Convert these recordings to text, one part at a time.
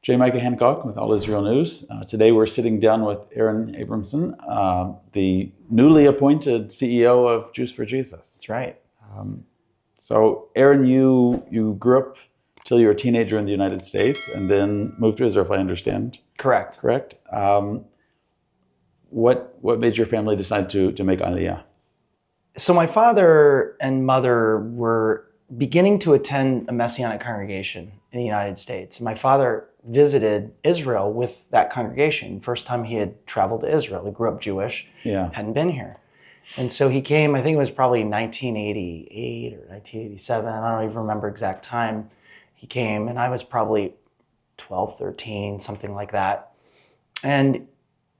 J. Micah Hancock with All Israel News. Today we're sitting down with Aaron Abramson, the newly appointed CEO of Jews for Jesus. That's right. So Aaron, you grew up till you were a teenager in the United States and then moved to Israel, if I understand. Correct. Correct? What made your family decide to make Aliyah? So my father and mother were beginning to attend a Messianic congregation in the United States. My father visited Israel with that congregation. First time he had traveled to Israel. He grew up Jewish, hadn't been here. And so he came, I think it was probably 1988 or 1987. I don't even remember exact time he came. And I was probably 12, 13, something like that. And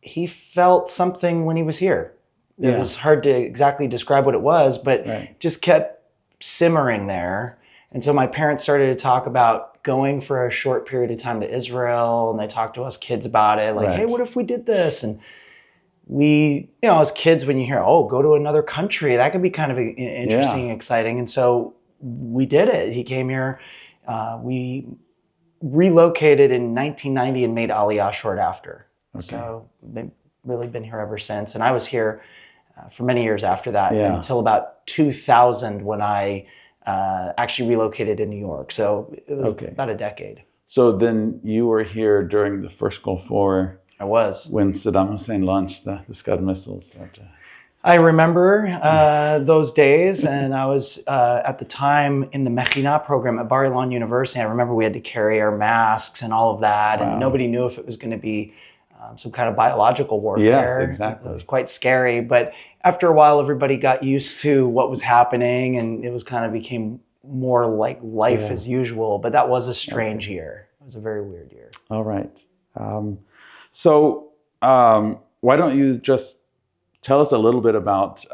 he felt something when he was here. It was hard to exactly describe what it was, but just kept simmering there. And so my parents started to talk about going for a short period of time to Israel, and they talked to us kids about it, like, hey, what if we did this? And we, as kids, when you hear, oh, go to another country, that could be kind of interesting, exciting. And so we did it. He came here. We relocated in 1990 and made Aliyah short after. So they've really been here ever since. And I was here for many years after that, until about 2000 when I actually relocated to New York. So it was about a decade. So then you were here during the first Gulf War. I was. When Saddam Hussein launched the Scud missiles. I remember those days, and I was at the time in the Mechina program at Bar Ilan University. I remember we had to carry our masks and all of that, and nobody knew if it was going to be some kind of biological warfare. Yes, exactly. It was quite scary, but after a while, everybody got used to what was happening, and it was kind of became more like life as usual. But that was a strange year. It was a very weird year. All right. So why don't you just tell us a little bit about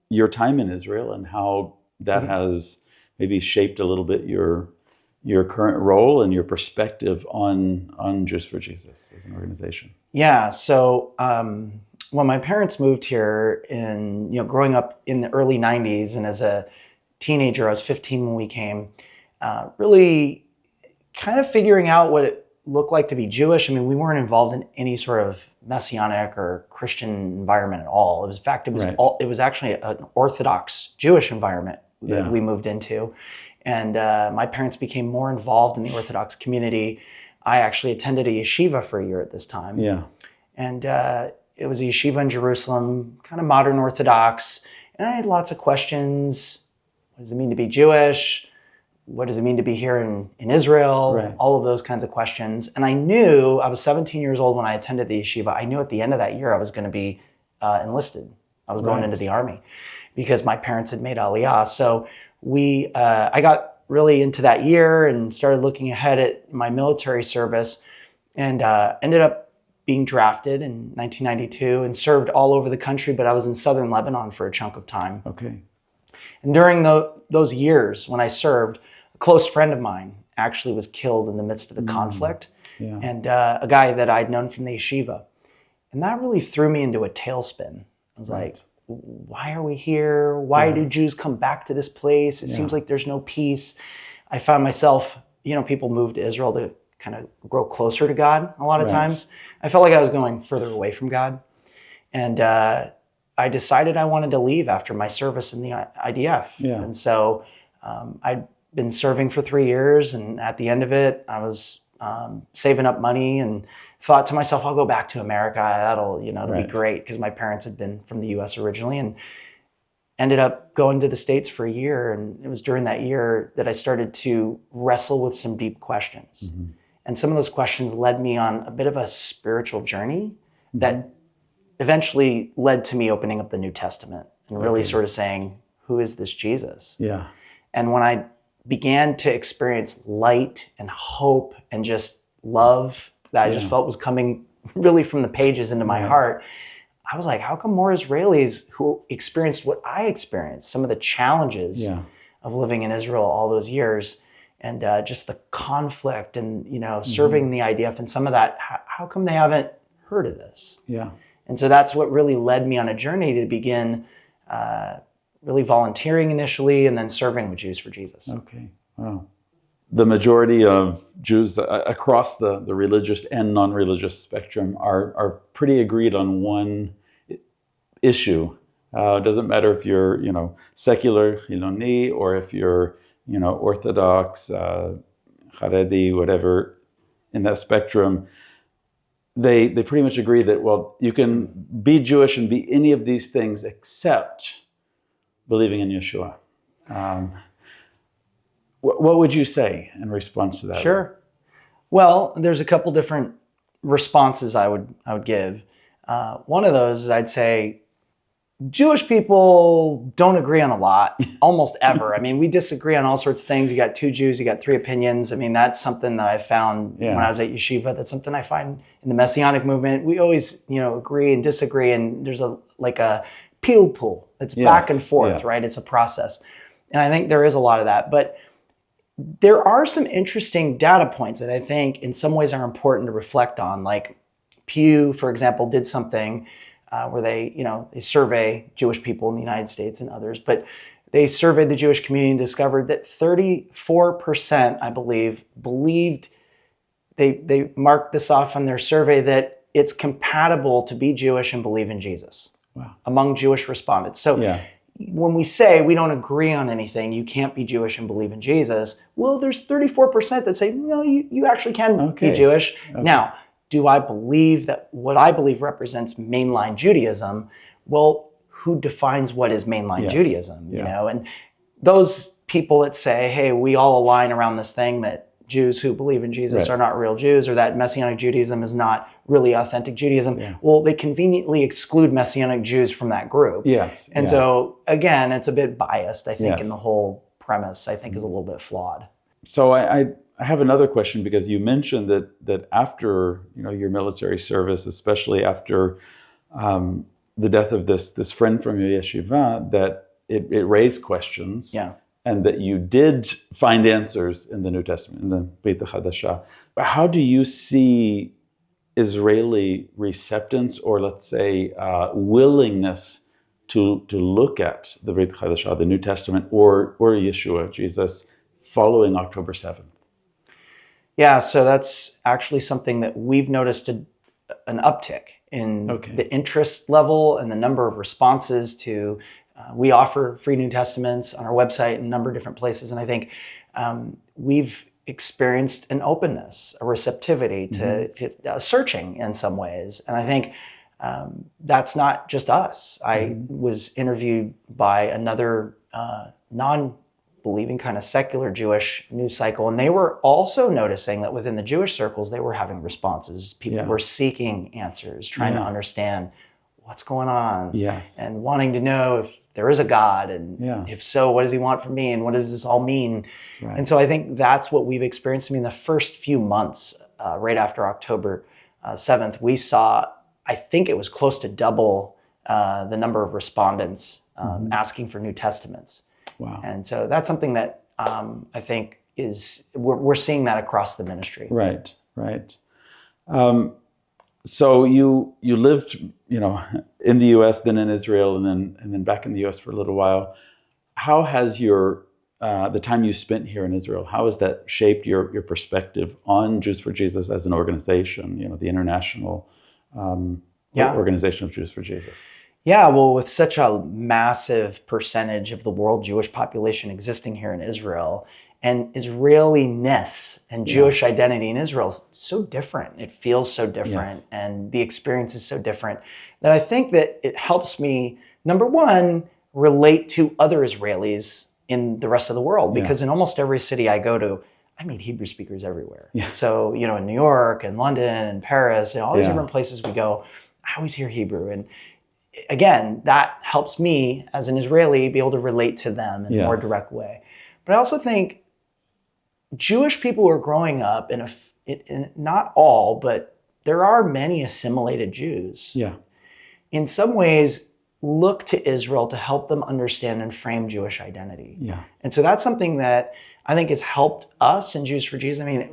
your time in Israel and how that has maybe shaped a little bit your current role and your perspective on Jews for Jesus as an organization. Yeah. So when my parents moved here, in growing up in the early 90s, and as a teenager, I was 15 when we came, really kind of figuring out what it looked like to be Jewish. I mean, we weren't involved in any sort of Messianic or Christian environment at all. It was, in fact, it was actually an Orthodox Jewish environment that we moved into. And my parents became more involved in the Orthodox community. I actually attended a yeshiva for a year at this time. And it was a yeshiva in Jerusalem, kind of modern Orthodox. And I had lots of questions. What does it mean to be Jewish? What does it mean to be here in Israel? All of those kinds of questions. And I knew, I was 17 years old when I attended the yeshiva. I knew at the end of that year I was going to be enlisted. I was going into the army because my parents had made Aliyah. So I got really into that year and started looking ahead at my military service, and ended up being drafted in 1992 and served all over the country, but I was in southern Lebanon for a chunk of time. And during those years when I served, a close friend of mine actually was killed in the midst of the conflict, and a guy that I'd known from the yeshiva. And that really threw me into a tailspin. I was like, why are we here? Why do Jews come back to this place? It seems like there's no peace. I found myself, people move to Israel to kind of grow closer to God a lot of times. I felt like I was going further away from God. And I decided I wanted to leave after my service in the IDF. And so I'd been serving for 3 years, and at the end of it, I was saving up money and thought to myself, I'll go back to America. That'll, it'll be great, because my parents had been from the US originally, and ended up going to the States for a year. And it was during that year that I started to wrestle with some deep questions. And some of those questions led me on a bit of a spiritual journey that eventually led to me opening up the New Testament and really sort of saying, who is this Jesus? And when I began to experience light and hope and just love that I just felt was coming really from the pages into my heart, I was like, how come more Israelis who experienced what I experienced, some of the challenges of living in Israel all those years, and just the conflict and, serving the IDF and some of that, how come they haven't heard of this? And so that's what really led me on a journey to begin really volunteering initially, and then serving with Jews for Jesus. Okay, wow. the majority of Jews across the religious and non-religious spectrum are pretty agreed on one issue. It doesn't matter if you're, secular Chiloni, or if you're, Orthodox, Haredi, whatever in that spectrum. They pretty much agree that, well, you can be Jewish and be any of these things except believing in Yeshua. What would you say in response to that? Sure. Well, there's a couple different responses I would give. One of those is I'd say Jewish people don't agree on a lot, almost ever. I mean, we disagree on all sorts of things. You got two Jews, you got three opinions. I mean, that's something that I found when I was at yeshiva. That's something I find in the Messianic movement. We always, agree and disagree, and there's a pilpul. It's back and forth, right? It's a process. And I think there is a lot of that. But there are some interesting data points that I think in some ways are important to reflect on. Like Pew, for example, did something where they survey Jewish people in the United States and others, but they surveyed the Jewish community and discovered that 34%, I believed they marked this off on their survey that it's compatible to be Jewish and believe in Jesus. Wow. Among Jewish respondents. So when we say we don't agree on anything, you can't be Jewish and believe in Jesus, well, there's 34% that say, no, you actually can be Jewish. Okay. Now, do I believe that what I believe represents mainline Judaism? Well, who defines what is mainline Judaism? And those people that say, hey, we all align around this thing that Jews who believe in Jesus are not real Jews, or that Messianic Judaism is not really authentic Judaism. Yeah. Well, they conveniently exclude Messianic Jews from that group. Yes. And so, again, it's a bit biased, I think, in the whole premise, I think is a little bit flawed. So I have another question, because you mentioned that after your military service, especially after the death of this friend from your yeshiva, that it raised questions. Yeah. And that you did find answers in the New Testament, in the Brit Hadashah. How do you see Israeli receptance, or let's say willingness to look at the Brit Hadashah, the New Testament, or Yeshua, Jesus, following October 7th? Yeah, so that's actually something that we've noticed an uptick in the interest level and the number of responses to. We offer free New Testaments on our website in a number of different places. And I think we've experienced an openness, a receptivity to searching in some ways. And I think that's not just us. I was interviewed by another non-believing kind of secular Jewish news cycle. And they were also noticing that within the Jewish circles, they were having responses. People were seeking answers, trying to understand what's going on, and wanting to know if there is a God, and if so, what does he want from me, and what does this all mean? Right. And so I think that's what we've experienced. I mean, the first few months, right after October 7th, we saw, I think it was close to double the number of respondents asking for New Testaments. Wow. And so that's something that I think we're seeing that across the ministry. Right. So you lived, in the U.S., then in Israel, and then back in the U.S. for a little while. How has the time you spent here in Israel, how has that shaped your perspective on Jews for Jesus as an organization? The international organization of Jews for Jesus. Yeah, well, with such a massive percentage of the world Jewish population existing here in Israel, and Israeliness and Jewish identity in Israel is so different. It feels so different, and the experience is so different, that I think that it helps me, number one, relate to other Israelis in the rest of the world, because in almost every city I go to, I meet Hebrew speakers everywhere. Yeah. So, in New York and London and Paris and all these different places we go, I always hear Hebrew. And again, that helps me as an Israeli be able to relate to them in a more direct way. But I also think Jewish people who are growing up in not all, but there are many assimilated Jews. Yeah. In some ways, look to Israel to help them understand and frame Jewish identity. Yeah. And so that's something that I think has helped us in Jews for Jesus. I mean,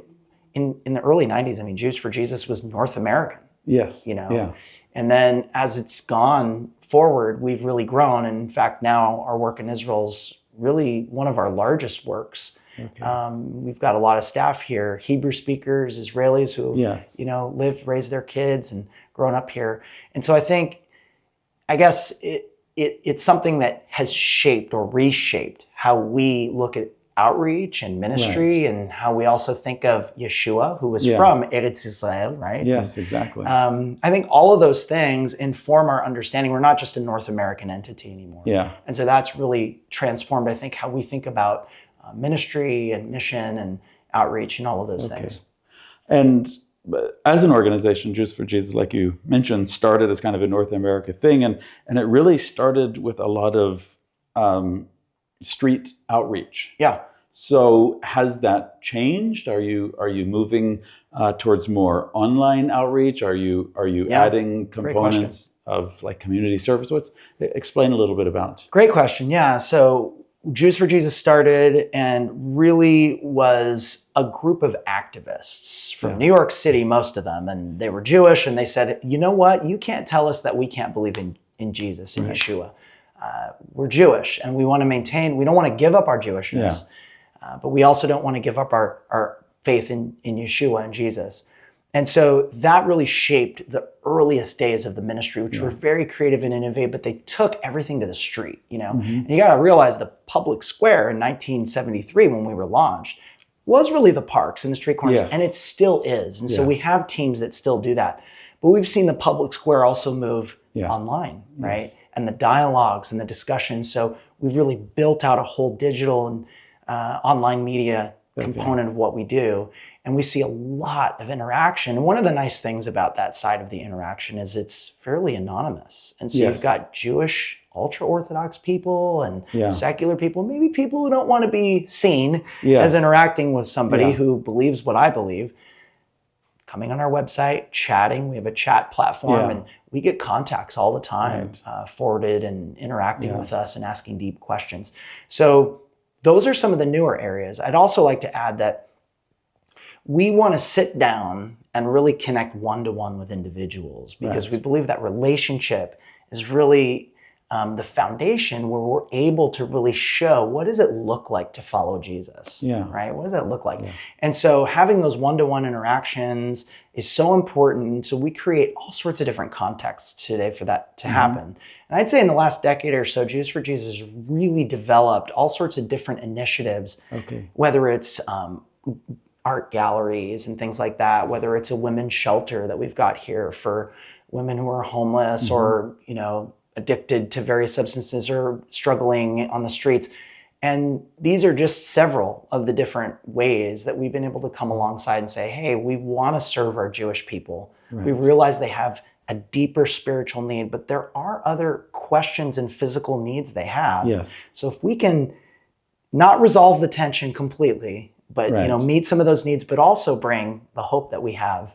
in the early 90s, Jews for Jesus was North American. Yes. And then as it's gone forward, we've really grown. And in fact, now our work in Israel is really one of our largest works. Okay. We've got a lot of staff here, Hebrew speakers, Israelis who, Yes. lived, raised their kids and grown up here. And so I guess it's something that has shaped or reshaped how we look at outreach and ministry, and how we also think of Yeshua, who was from Eretz Israel, right? Yes, exactly. I think all of those things inform our understanding. We're not just a North American entity anymore. Yeah. And so that's really transformed, I think, how we think about ministry and mission and outreach and all of those things. And as an organization, Jews for Jesus, like you mentioned, started as kind of a North America thing, and it really started with a lot of street outreach. Yeah. So has that changed? Are you moving towards more online outreach? Are you adding components of like community service? Explain a little bit about. Great question. Yeah. So Jews for Jesus started and really was a group of activists from New York City, most of them, and they were Jewish, and they said, you know what, you can't tell us that we can't believe in Jesus and Yeshua. We're Jewish, and we want to maintain, we don't want to give up our Jewishness, but we also don't want to give up our faith in Yeshua and Jesus. And so that really shaped the earliest days of the ministry, which were very creative and innovative, but they took everything to the street, And you got to realize the public square in 1973, when we were launched, was really the parks and the street corners, and it still is. And so we have teams that still do that. But we've seen the public square also move online, right? And the dialogues and the discussions. So we've really built out a whole digital and online media component of what we do. And we see a lot of interaction. And one of the nice things about that side of the interaction is it's fairly anonymous. And so you've got Jewish, ultra-Orthodox people and secular people, maybe people who don't want to be seen as interacting with somebody who believes what I believe, coming on our website, chatting. We have a chat platform, and we get contacts all the time, forwarded and interacting with us and asking deep questions. So those are some of the newer areas. I'd also like to add that we want to sit down and really connect one-to-one with individuals, because we believe that relationship is really the foundation where we're able to really show what does it look like to follow Jesus, right? What does that look like? And so having those one-to-one interactions is so important. So we create all sorts of different contexts today for that to happen. And I'd say in the last decade or so, Jews for Jesus has really developed all sorts of different initiatives, whether it's art galleries and things like that, whether it's a women's shelter that we've got here for women who are homeless or, addicted to various substances or struggling on the streets. And these are just several of the different ways that we've been able to come alongside and say, hey, we want to serve our Jewish people. We realize they have a deeper spiritual need, but there are other questions and physical needs they have. So if we can not resolve the tension completely, but meet some of those needs, but also bring the hope that we have,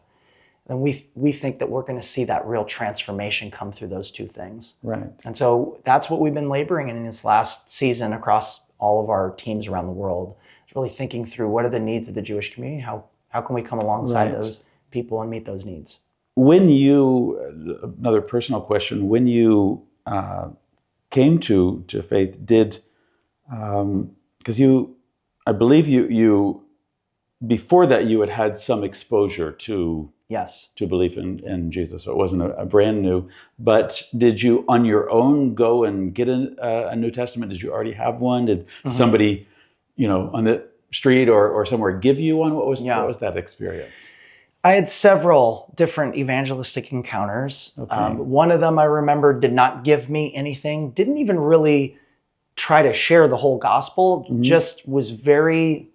then we think that we're going to see that real transformation come through those two things. And so that's what we've been laboring in this last season across all of our teams around the world. It's really thinking through what are the needs of the Jewish community, how can we come alongside those people and meet those needs. When you, another personal question, when you came to faith, because I believe you before that you had some exposure to belief in Jesus, so it wasn't a brand new. But did you on your own go and get a New Testament? Did you already have one? Did somebody, on the street or somewhere give you one? What was that experience? I had several different evangelistic encounters. One of them I remember did not give me anything, didn't even really try to share the whole gospel, just was very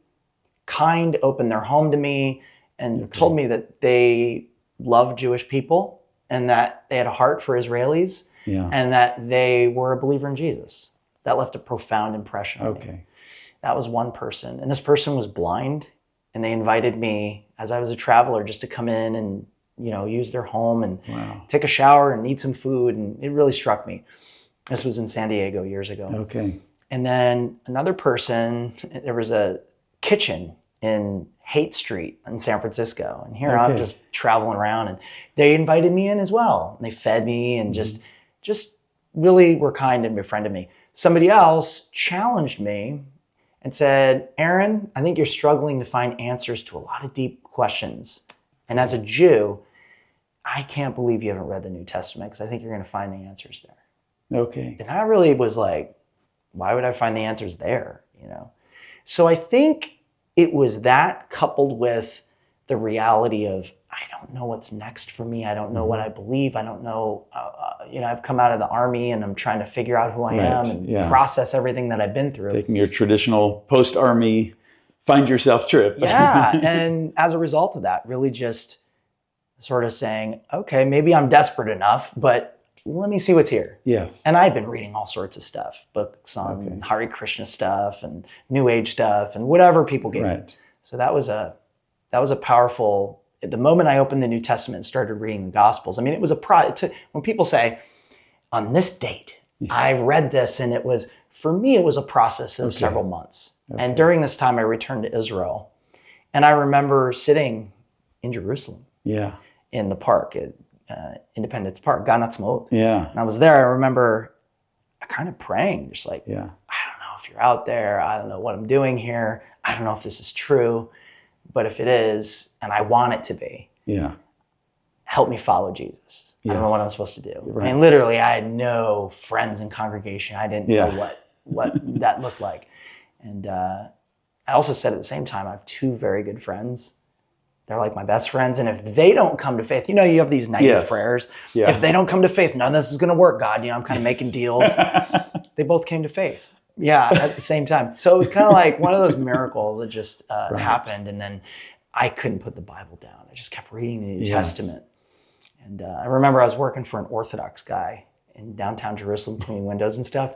kind, opened their home to me, and told me that they love Jewish people and that they had a heart for Israelis and that they were a believer in Jesus. That left a profound impression on me. That was one person. And this person was blind, and they invited me as I was a traveler just to come in and use their home and take a shower and eat some food, and it really struck me. This was in San Diego years ago. And then another person, there was a kitchen in Haight Street in San Francisco. And here I'm just traveling around, and they invited me in as well. And they fed me and just really were kind and befriended me. Somebody else challenged me and said, Aaron, I think you're struggling to find answers to a lot of deep questions. And as a Jew, I can't believe you haven't read the New Testament because I think you're going to find the answers there. Okay. And I really was like, why would I find the answers there? So I think it was that coupled with the reality of, I don't know what's next for me. I don't know what I believe. I don't know, I've come out of the army and I'm trying to figure out who I am and process everything that I've been through. Taking your traditional post-army find yourself trip. Yeah. And as a result of that, really just sort of saying, okay, maybe I'm desperate enough, but let me see what's here. Yes. And I've been reading all sorts of stuff, books on Hare Krishna stuff and New Age stuff and whatever people gave me. So that was a powerful, the moment I opened the New Testament and started reading the Gospels, I mean, it was when people say, on this date, I read this, and for me, it was a process of several months. And during this time, I returned to Israel. And I remember sitting in Jerusalem in the park, Independence Park, Gan Ha'atzmaut. And I was there. I remember kind of praying, just like, I don't know if you're out there. I don't know what I'm doing here. I don't know if this is true. But if it is, and I want it to be, help me follow Jesus. I don't know what I'm supposed to do. And literally, I had no friends in congregation. I didn't know what that looked like. And I also said at the same time, I have two very good friends. They're like my best friends. And if they don't come to faith, you have these naive prayers. If they don't come to faith, none of this is going to work, God. I'm kind of making deals. They both came to faith. At the same time. So it was kind of like one of those miracles that just happened. And then I couldn't put the Bible down. I just kept reading the New Testament. And I remember I was working for an Orthodox guy in downtown Jerusalem, cleaning windows and stuff.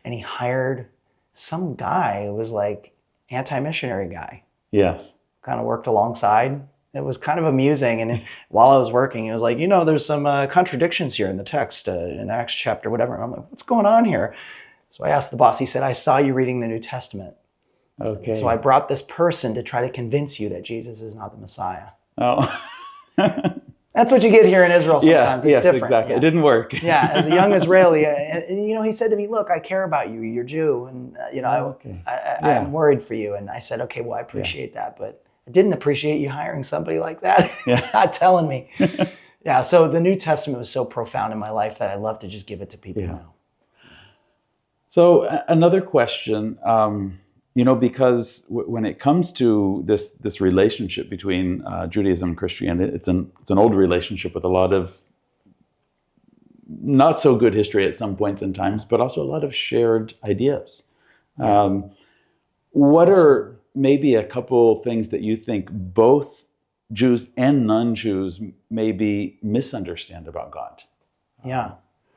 And he hired some guy who was like anti-missionary guy. Kind of worked alongside. It was kind of amusing. And while I was working, it was like, there's some contradictions here in the text in Acts chapter, whatever. And I'm like, what's going on here? So I asked the boss, he said, I saw you reading the New Testament. Okay. So I brought this person to try to convince you that Jesus is not the Messiah. Oh. That's what you get here in Israel sometimes. It's different. Exactly. It didn't work. As a young Israeli, he said to me, look, I care about you. You're Jew. And, I'm worried for you. And I said, okay, well, I appreciate that. But I didn't appreciate you hiring somebody like that, not telling me. So the New Testament was so profound in my life that I love to just give it to people now. So another question, because when it comes to this relationship between Judaism and Christianity, it's an old relationship with a lot of not so good history at some points in times, but also a lot of shared ideas. What are maybe a couple things that you think both Jews and non-Jews maybe misunderstand about God?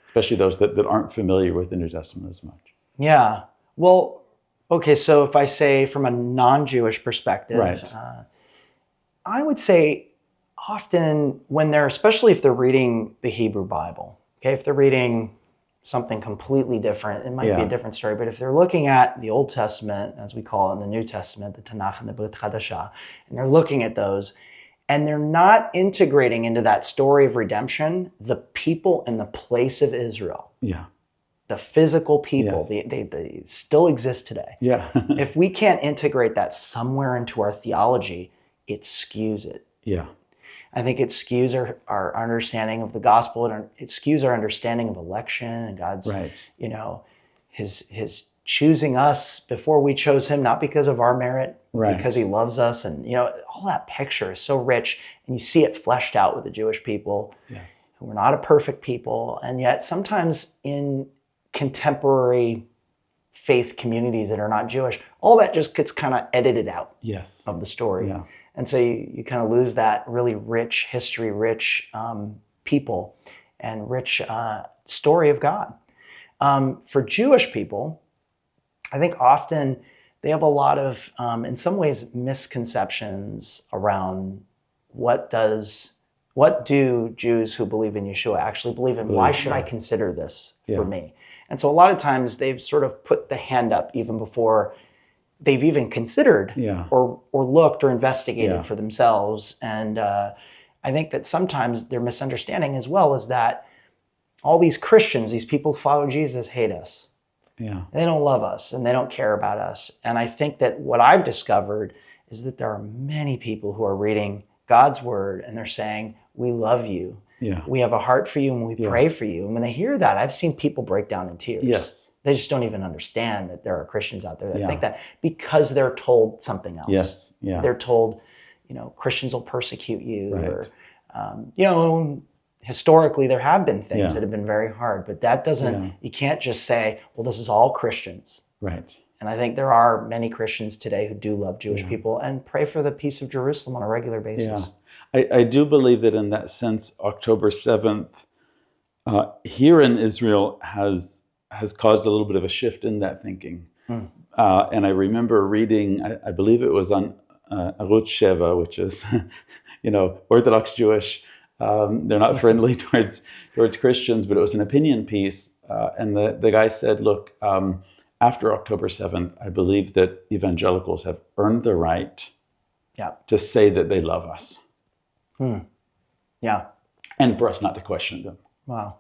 Especially those that aren't familiar with the New Testament as much. Well, okay, so if I say from a non-Jewish perspective, I would say often especially if they're reading the Hebrew Bible, if they're reading something completely different, it might be a different story, but if they're looking at the Old Testament, as we call it in the New Testament, the Tanakh and the Brit Hadashah, and they're looking at those, and they're not integrating into that story of redemption the people and the place of Israel. The physical people, they still exist today. If we can't integrate that somewhere into our theology, it skews it. I think it skews our understanding of the gospel, and it skews our understanding of election and God's, his choosing us before we chose him, not because of our merit, because he loves us. And, all that picture is so rich, and you see it fleshed out with the Jewish people who are not a perfect people. And yet sometimes in contemporary faith communities that are not Jewish, all that just gets kind of edited out of the story. And so you kind of lose that really rich history, rich people, and rich story of God. For Jewish people, I think often they have a lot of, in some ways, misconceptions around what do Jews who believe in Yeshua actually believe in? Why should I consider this for me? And so a lot of times they've sort of put the hand up even before they've even considered or looked or investigated for themselves. And I think that sometimes their misunderstanding as well is that all these Christians, these people who follow Jesus, hate us. Yeah. They don't love us and they don't care about us. And I think that what I've discovered is that there are many people who are reading God's word and they're saying, we love you. Yeah. We have a heart for you and we Yeah. pray for you. And when they hear that, I've seen people break down in tears. Yes. They just don't even understand that there are Christians out there that Yeah. think that because they're told something else. Yes. Yeah. They're told, Christians will persecute you, Right. or, historically there have been things Yeah. that have been very hard, but that doesn't, Yeah. you can't just say, well, this is all Christians. Right. And I think there are many Christians today who do love Jewish Yeah. people and pray for the peace of Jerusalem on a regular basis. I do believe that in that sense, October 7th, here in Israel has caused a little bit of a shift in that thinking. Mm. And I remember reading, I believe it was on Arutz Sheva, which is, Orthodox Jewish. They're not friendly towards Christians, but it was an opinion piece. And the guy said, look, after October 7th, I believe that evangelicals have earned the right to say that they love us. Yeah. And for us not to question them. Wow.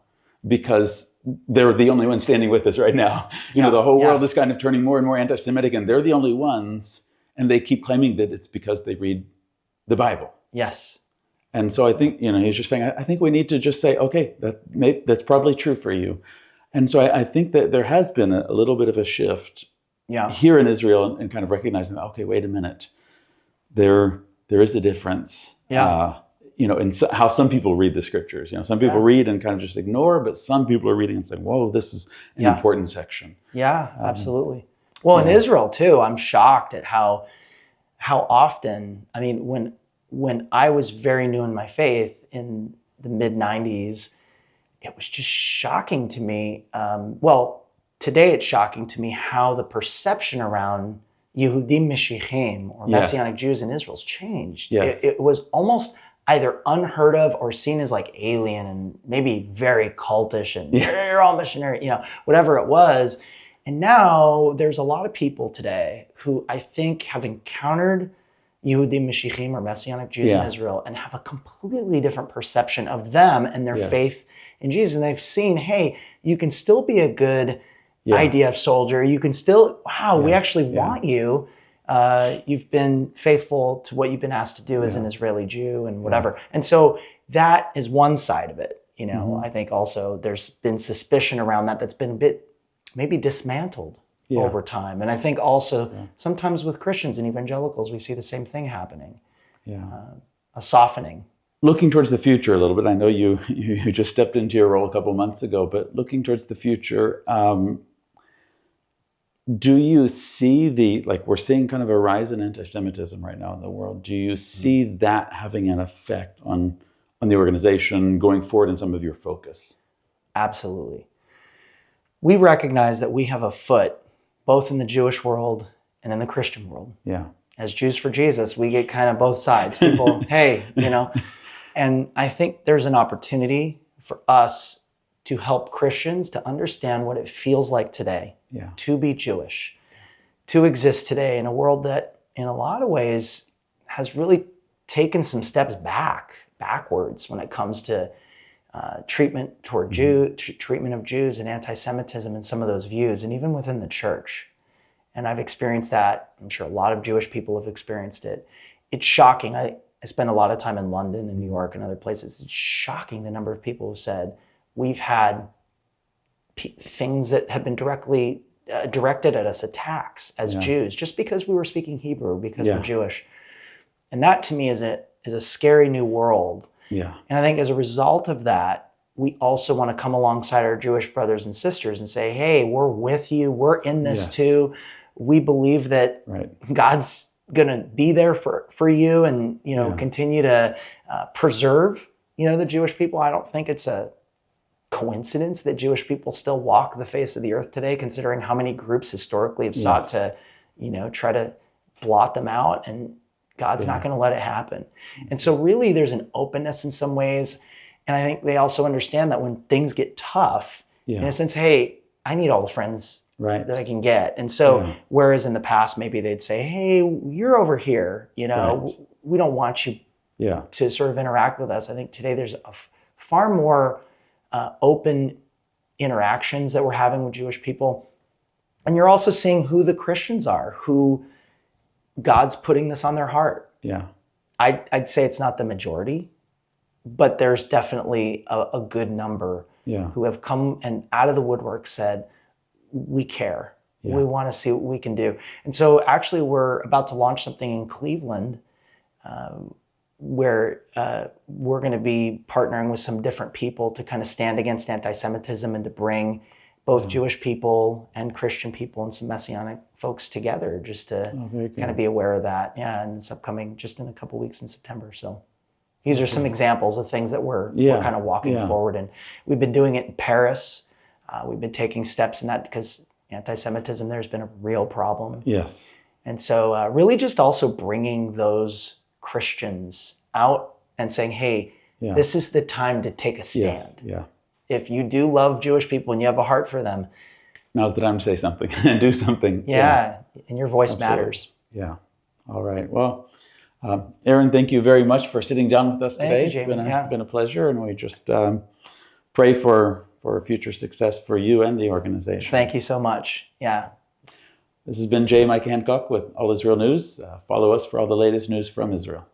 Because they're the only ones standing with us right now. The whole world is kind of turning more and more anti-Semitic, and they're the only ones, and they keep claiming that it's because they read the Bible. Yes. And so I think, he's just saying, I think we need to just say, okay, that's probably true for you. And so I think that there has been a little bit of a shift here in Israel and kind of recognizing that, okay, wait a minute, there is a difference. In how some people read the scriptures. Some people read and kind of just ignore, but some people are reading and saying, whoa, this is an important section. Yeah, absolutely. Well, in Israel too, I'm shocked at how often, when I was very new in my faith in the mid 90s, it was just shocking to me. Today it's shocking to me how the perception around Yehudim Mashiachim, or Messianic Jews in Israel's changed. Yes. It was almost either unheard of or seen as like alien and maybe very cultish and you're all missionary, whatever it was. And now there's a lot of people today who I think have encountered Yehudim Mashiachim, or Messianic Jews in Israel, and have a completely different perception of them and their faith in Jesus. And they've seen, hey, you can still be a good IDF soldier. You can still, we actually want you. You've been faithful to what you've been asked to do as an Israeli Jew and whatever. And so that is one side of it. I think also there's been suspicion around that that's been a bit maybe dismantled over time. And I think also sometimes with Christians and evangelicals, we see the same thing happening. A softening. Looking towards the future a little bit, I know you just stepped into your role a couple months ago, but looking towards the future, do you see we're seeing kind of a rise in anti-Semitism right now in the world. Do you see that having an effect on the organization going forward in some of your focus? Absolutely. We recognize that we have a foot both in the Jewish world and in the Christian world. Yeah. As Jews for Jesus, we get kind of both sides. People, hey, and I think there's an opportunity for us to help Christians to understand what it feels like today to be Jewish, to exist today in a world that in a lot of ways has really taken some steps backwards when it comes to treatment toward treatment of Jews and anti-Semitism and some of those views, and even within the church. And I've experienced that. I'm sure a lot of Jewish people have experienced it. It's shocking. I spend a lot of time in London and New York and other places. It's shocking the number of people who said, we've had things that have been directly directed at us, attacks as Jews, just because we were speaking Hebrew, because we're Jewish. And that to me is a scary new world. Yeah. And I think as a result of that, we also want to come alongside our Jewish brothers and sisters and say, hey, we're with you. We're in this too. We believe that God's going to be there for you and, continue to preserve, the Jewish people. I don't think it's a coincidence that Jewish people still walk the face of the earth today, considering how many groups historically have sought to, try to blot them out, and God's not going to let it happen. And so really there's an openness in some ways. And I think they also understand that when things get tough, in a sense, hey, I need all the friends that I can get. And so whereas in the past, maybe they'd say, hey, you're over here, we don't want you to sort of interact with us. I think today there's a far more open interactions that we're having with Jewish people. And you're also seeing who the Christians are, who God's putting this on their heart. Yeah. I'd say it's not the majority, but there's definitely a good number Yeah. who have come and out of the woodwork said, we care. Yeah. We want to see what we can do. And so actually we're about to launch something in Cleveland where we're going to be partnering with some different people to kind of stand against anti-Semitism and to bring both Jewish people and Christian people and some Messianic folks together just to kind of be aware of that. Yeah, and it's upcoming just in a couple weeks in September. So these are some examples of things that we're kind of walking forward in. We've been doing it in Paris. We've been taking steps in that because anti-Semitism there's been a real problem. Yes. And so really just also bringing those Christians out and saying, hey, this is the time to take a stand. Yes. Yeah. If you do love Jewish people and you have a heart for them, now's the time to say something and do something. Yeah, and your voice matters. Yeah. All right. Well, Aaron, thank you very much for sitting down with us today. Thank you, Jamie. It's been a pleasure, and we just pray for future success for you and the organization. Thank you so much. Yeah. This has been J. Mike Hancock with All Israel News. Follow us for all the latest news from Israel.